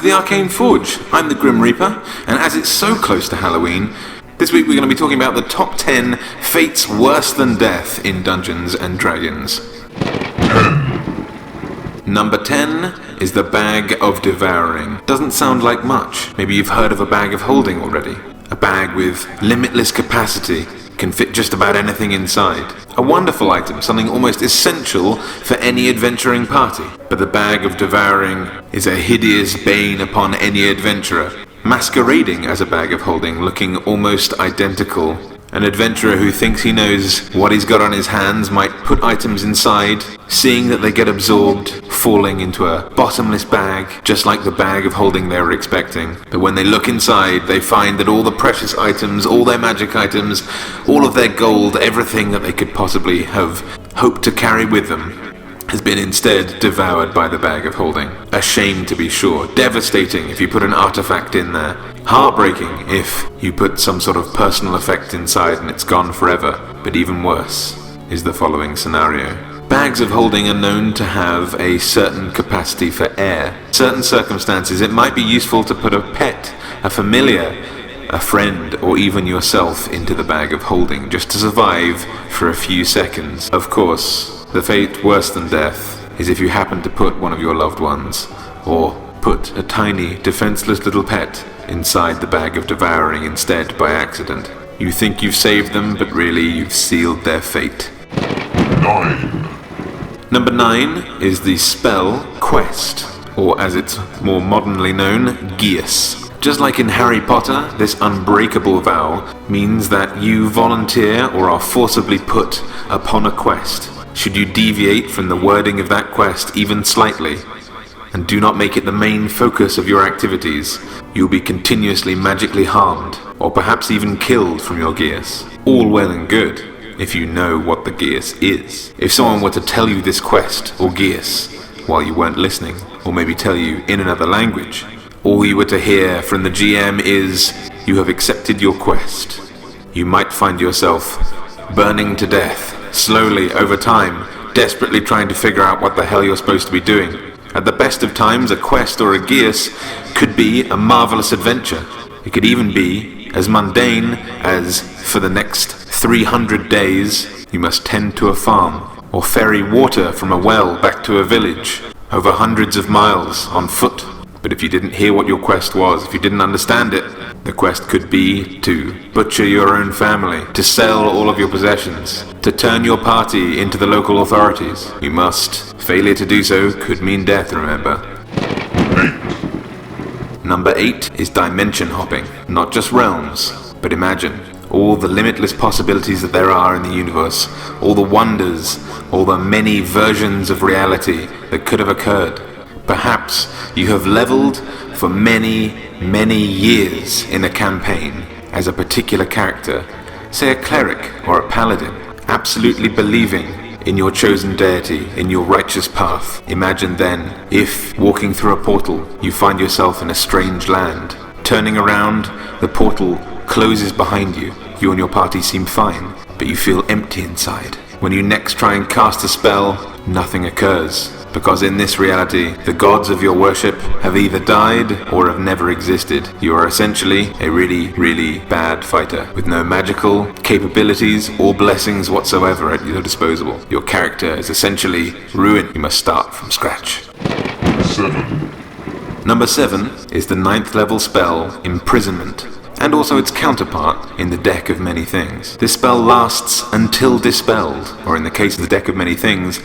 the Arcane Forge. I'm the Grim Reaper, and as it's so close to Halloween, this week we're going to be talking about the top 10 fates worse than death in Dungeons and Dragons. Number 10 is the Bag of Devouring. Doesn't sound like much. Maybe you've heard of a bag of holding already. A bag with limitless capacity, can fit just about anything inside. A wonderful item, something almost essential for any adventuring party. But the Bag of Devouring is a hideous bane upon any adventurer, masquerading as a bag of holding, looking almost identical. An adventurer who thinks he knows what he's got on his hands might put items inside, seeing that they get absorbed, falling into a bottomless bag, just like the bag of holding they were expecting. But when they look inside, they find that all the precious items, all their magic items, all of their gold, everything that they could possibly have hoped to carry with them, has been instead devoured by the bag of holding. A shame, to be sure. Devastating if you put an artifact in there. Heartbreaking if you put some sort of personal effect inside and it's gone forever. But even worse is the following scenario. Bags of holding are known to have a certain capacity for air. In certain circumstances, it might be useful to put a pet, a familiar, a friend, or even yourself into the bag of holding just to survive for a few seconds. Of course, the fate worse than death is if you happen to put one of your loved ones, or put a tiny, defenseless little pet inside the Bag of Devouring instead by accident. You think you've saved them, but really you've sealed their fate. 9. Number 9 is the spell Quest, or as it's more modernly known, Geas. Just like in Harry Potter, this unbreakable vow means that you volunteer or are forcibly put upon a quest. Should you deviate from the wording of that quest even slightly, and do not make it the main focus of your activities, you'll be continuously magically harmed, or perhaps even killed from your Geas. All well and good, if you know what the Geas is. If someone were to tell you this quest, or Geas, while you weren't listening, or maybe tell you in another language, all you were to hear from the GM is, you have accepted your quest. You might find yourself burning to death, slowly over time, desperately trying to figure out what the hell you're supposed to be doing. At the best of times, a quest or a Geas could be a marvelous adventure. It could even be as mundane as, for the next 300 days, you must tend to a farm, or ferry water from a well back to a village, over hundreds of miles on foot. But if you didn't hear what your quest was, if you didn't understand it, the quest could be to butcher your own family, to sell all of your possessions, to turn your party into the local authorities. You must. Failure to do so could mean death, remember. 8. Number 8 is dimension hopping. Not just realms, but imagine all the limitless possibilities that there are in the universe, all the wonders, all the many versions of reality that could have occurred. Perhaps you have leveled for many, many years in a campaign as a particular character, say a cleric or a paladin, absolutely believing in your chosen deity, in your righteous path. Imagine then, if walking through a portal, you find yourself in a strange land. Turning around, the portal closes behind you. You and your party seem fine, but you feel empty inside. When you next try and cast a spell, nothing occurs. Because in this reality, the gods of your worship have either died or have never existed. You are essentially a really, really bad fighter with no magical capabilities or blessings whatsoever at your disposal. Your character is essentially ruined. You must start from scratch. 7. Number 7 is the 9th level spell, Imprisonment, and also its counterpart in the Deck of Many Things. This spell lasts until dispelled, or in the case of the Deck of Many Things,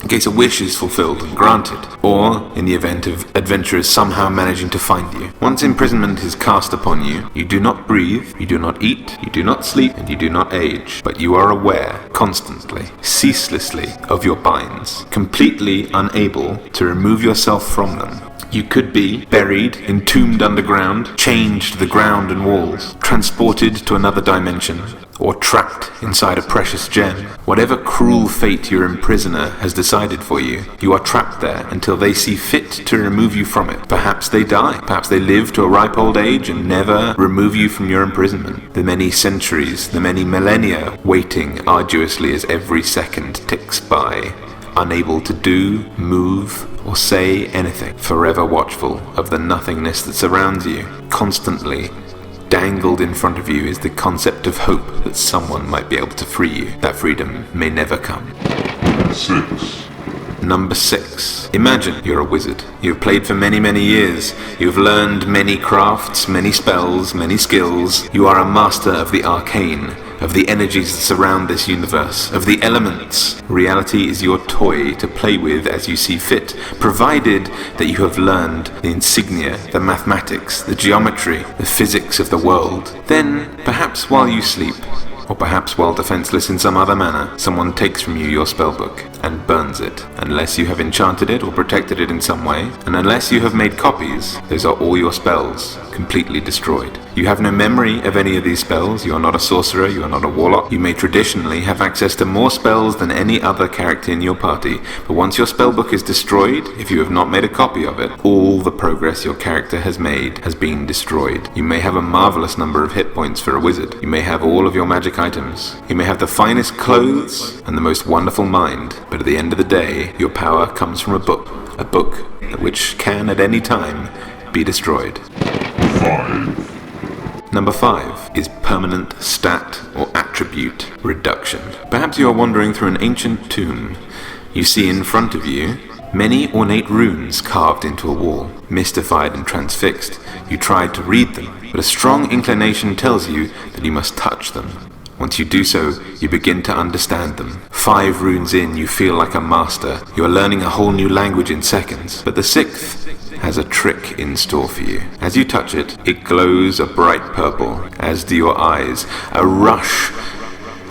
in case a wish is fulfilled and granted, or in the event of adventurers somehow managing to find you. Once imprisonment is cast upon you, you do not breathe, you do not eat, you do not sleep, and you do not age, but you are aware, constantly, ceaselessly, of your binds, completely unable to remove yourself from them. You could be buried, entombed underground, chained to the ground and walls, transported to another dimension, or trapped inside a precious gem. Whatever cruel fate your imprisoner has decided for you, you are trapped there until they see fit to remove you from it. Perhaps they die. Perhaps they live to a ripe old age and never remove you from your imprisonment. The many centuries, the many millennia, waiting arduously as every second ticks by, unable to do, move, or say anything, forever watchful of the nothingness that surrounds you. Constantly dangled in front of you is the concept of hope that someone might be able to free you. That freedom may never come. 6. Number 6. Imagine you're a wizard. You've played for many, many years. You've learned many crafts, many spells, many skills. You are a master of the arcane, of the energies that surround this universe, of the elements. Reality is your toy to play with as you see fit, provided that you have learned the insignia, the mathematics, the geometry, the physics of the world. Then, perhaps while you sleep, or perhaps while defenseless in some other manner, someone takes from you your spellbook and burns it. Unless you have enchanted it or protected it in some way, and unless you have made copies, those are all your spells, completely destroyed. You have no memory of any of these spells. You are not a sorcerer, you are not a warlock. You may traditionally have access to more spells than any other character in your party, but once your spellbook is destroyed, if you have not made a copy of it, all the progress your character has made has been destroyed. You may have a marvelous number of hit points for a wizard. You may have all of your magic items. You may have the finest clothes and the most wonderful mind, but at the end of the day, your power comes from a book which can at any time be destroyed. 5. Number 5 is permanent stat or attribute reduction. Perhaps you are wandering through an ancient tomb. You see in front of you many ornate runes carved into a wall. Mystified and transfixed, you tried to read them, but a strong inclination tells you that you must touch them. Once you do so, you begin to understand them. 5 runes in, you feel like a master. You are learning a whole new language in seconds. But the 6th has a trick in store for you. As you touch it, it glows a bright purple, as do your eyes. A rush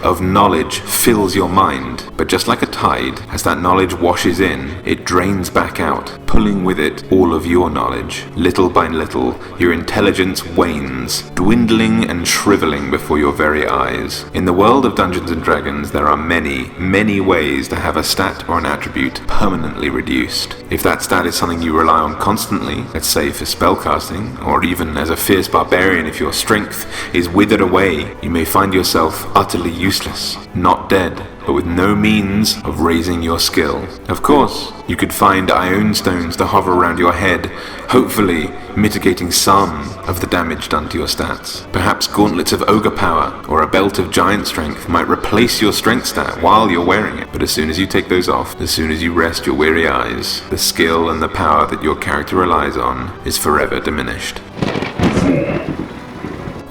of knowledge fills your mind, but just like a tide, as that knowledge washes in, it drains back out, pulling with it all of your knowledge. Little by little, your intelligence wanes, dwindling and shriveling before your very eyes. In the world of Dungeons and Dragons, there are many, many ways to have a stat or an attribute permanently reduced. If that stat is something you rely on constantly, let's say for spellcasting, or even as a fierce barbarian if your strength is withered away, you may find yourself utterly useless, not dead, but with no means of raising your skill. Of course, you could find Ione stones to hover around your head, hopefully mitigating some of the damage done to your stats. Perhaps gauntlets of ogre power or a belt of giant strength might replace your strength stat while you're wearing it, but as soon as you take those off, as soon as you rest your weary eyes, the skill and the power that your character relies on is forever diminished. 4.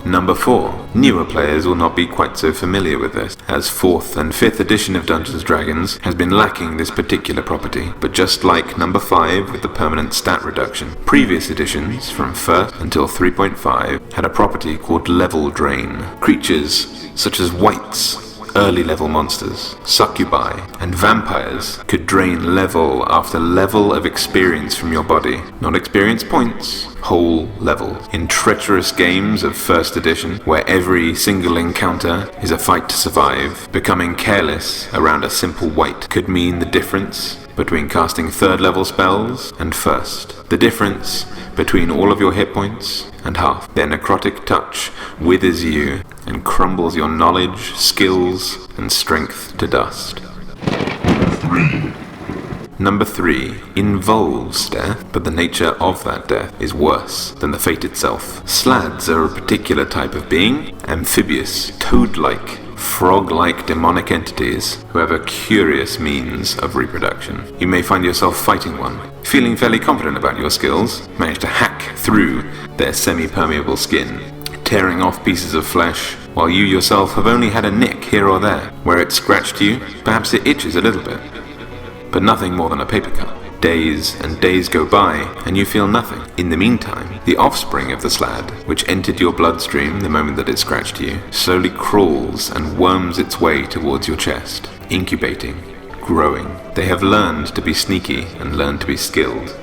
Number 4. Newer players will not be quite so familiar with this, as 4th and 5th edition of Dungeons & Dragons has been lacking this particular property, but just like number 5 with the permanent stat reduction, previous editions, from 1st until 3.5, had a property called level drain. Creatures such as wights, early level monsters, succubi, and vampires could drain level after level of experience from your body. Not experience points, whole levels. In treacherous games of 1st edition, where every single encounter is a fight to survive, becoming careless around a simple wight could mean the difference between casting 3rd level spells and 1st. The difference between all of your hit points and half. Their necrotic touch withers you and crumbles your knowledge, skills, and strength to dust. 3. Number 3 involves death, but the nature of that death is worse than the fate itself. Slads are a particular type of being, amphibious, toad-like, frog-like demonic entities who have a curious means of reproduction. You may find yourself fighting one, feeling fairly confident about your skills, manage to hack through their semi-permeable skin, tearing off pieces of flesh, while you yourself have only had a nick here or there. Where it scratched you, perhaps it itches a little bit, but nothing more than a paper cut. Days and days go by, and you feel nothing. In the meantime, the offspring of the slad, which entered your bloodstream the moment that it scratched you, slowly crawls and worms its way towards your chest, incubating, growing. They have learned to be sneaky and learned to be skilled,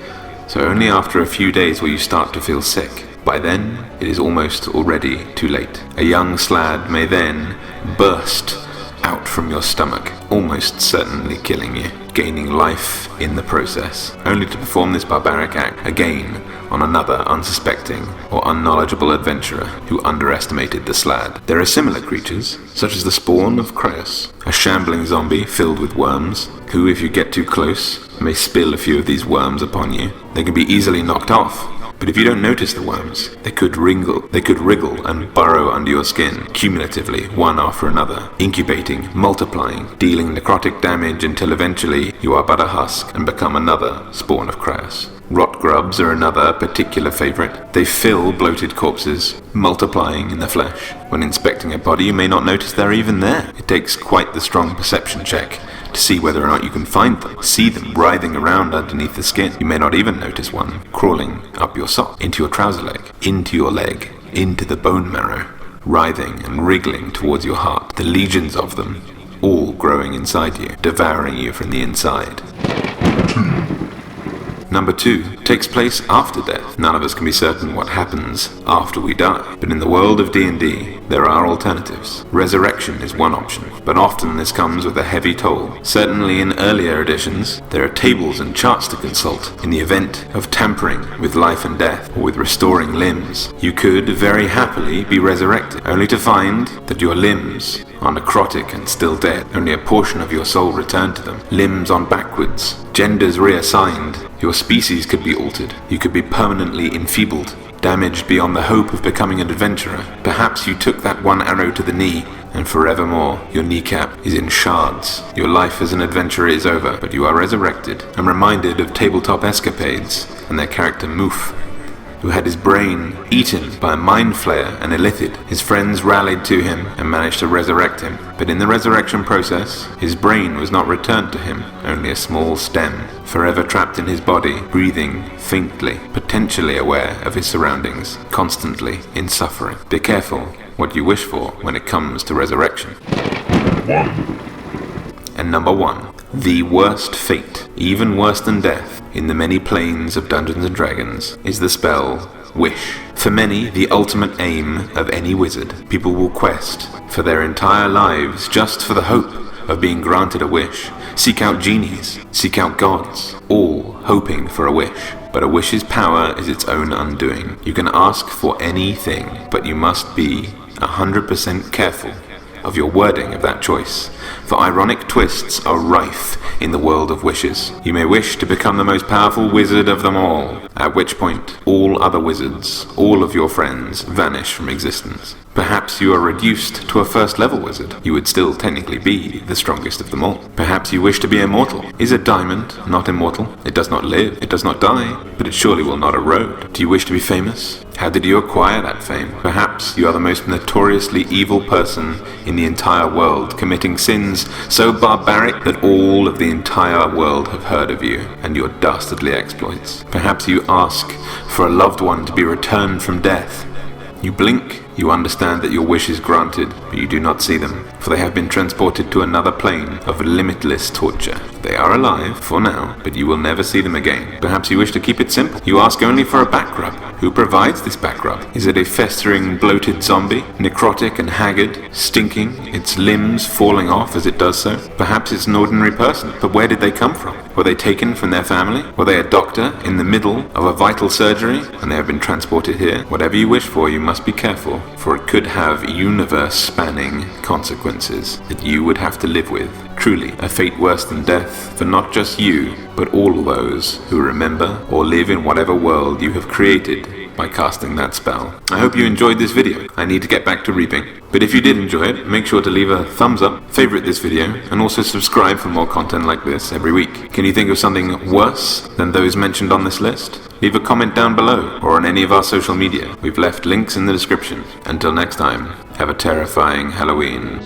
so only after a few days will you start to feel sick. By then, it is almost already too late. A young slad may then burst out from your stomach, almost certainly killing you, gaining life in the process, only to perform this barbaric act again on another unsuspecting or unknowledgeable adventurer who underestimated the slad. There are similar creatures, such as the spawn of Kryos, a shambling zombie filled with worms, who, if you get too close, may spill a few of these worms upon you. They can be easily knocked off, but if you don't notice the worms, they could wriggle and burrow under your skin, cumulatively, one after another, incubating, multiplying, dealing necrotic damage until eventually you are but a husk and become another spawn of Kryos. Rot grubs are another particular favorite. They fill bloated corpses, multiplying in the flesh. When inspecting a body, you may not notice they're even there. It takes quite the strong perception check to see whether or not you can find them, see them writhing around underneath the skin. You may not even notice one crawling up your sock, into your trouser leg, into your leg, into the bone marrow, writhing and wriggling towards your heart. The legions of them, all growing inside you, devouring you from the inside. Number 2 takes place after death. None of us can be certain what happens after we die, but in the world of D&D, there are alternatives. Resurrection is one option, but often this comes with a heavy toll. Certainly in earlier editions, there are tables and charts to consult. In the event of tampering with life and death, or with restoring limbs, you could very happily be resurrected, only to find that your limbs are necrotic and still dead. Only a portion of your soul returned to them. Limbs on backwards, genders reassigned. Your species could be altered. You could be permanently enfeebled, damaged beyond the hope of becoming an adventurer. Perhaps you took that one arrow to the knee, and forevermore your kneecap is in shards. Your life as an adventurer is over, but you are resurrected and reminded of tabletop escapades and their character Moof, who had his brain eaten by a mind flayer and illithid. His friends rallied to him and managed to resurrect him, but in the resurrection process, his brain was not returned to him, only a small stem, forever trapped in his body, breathing faintly, potentially aware of his surroundings, constantly in suffering. Be careful what you wish for when it comes to resurrection. 1. And number 1, the worst fate, even worse than death, in the many planes of Dungeons and Dragons, is the spell Wish. For many, the ultimate aim of any wizard. People will quest for their entire lives just for the hope of being granted a wish. Seek out genies, seek out gods, all hoping for a wish. But a wish's power is its own undoing. You can ask for anything, but you must be 100% careful of your wording of that choice, for ironic twists are rife in the world of wishes. You may wish to become the most powerful wizard of them all, at which point all other wizards, all of your friends, vanish from existence. Perhaps you are reduced to a first-level wizard. You would still technically be the strongest of them all. Perhaps you wish to be immortal. Is a diamond not immortal? It does not live, it does not die, but it surely will not erode. Do you wish to be famous? How did you acquire that fame? Perhaps you are the most notoriously evil person in the entire world, committing sins so barbaric that all of the entire world have heard of you and your dastardly exploits. Perhaps you ask for a loved one to be returned from death. You blink, you understand that your wish is granted, but you do not see them, for they have been transported to another plane of limitless torture. They are alive, for now, but you will never see them again. Perhaps you wish to keep it simple. You ask only for a back rub. Who provides this back rub? Is it a festering, bloated zombie, necrotic and haggard, stinking, its limbs falling off as it does so? Perhaps it's an ordinary person, but where did they come from? Were they taken from their family? Were they a doctor in the middle of a vital surgery, and they have been transported here? Whatever you wish for, you must be careful, for it could have universe-spanning consequences that you would have to live with. Truly, a fate worse than death for not just you, but all those who remember or live in whatever world you have created by casting that spell. I hope you enjoyed this video. I need to get back to reaping. But if you did enjoy it, make sure to leave a thumbs up, favorite this video, and also subscribe for more content like this every week. Can you think of something worse than those mentioned on this list? Leave a comment down below or on any of our social media. We've left links in the description. Until next time, have a terrifying Halloween.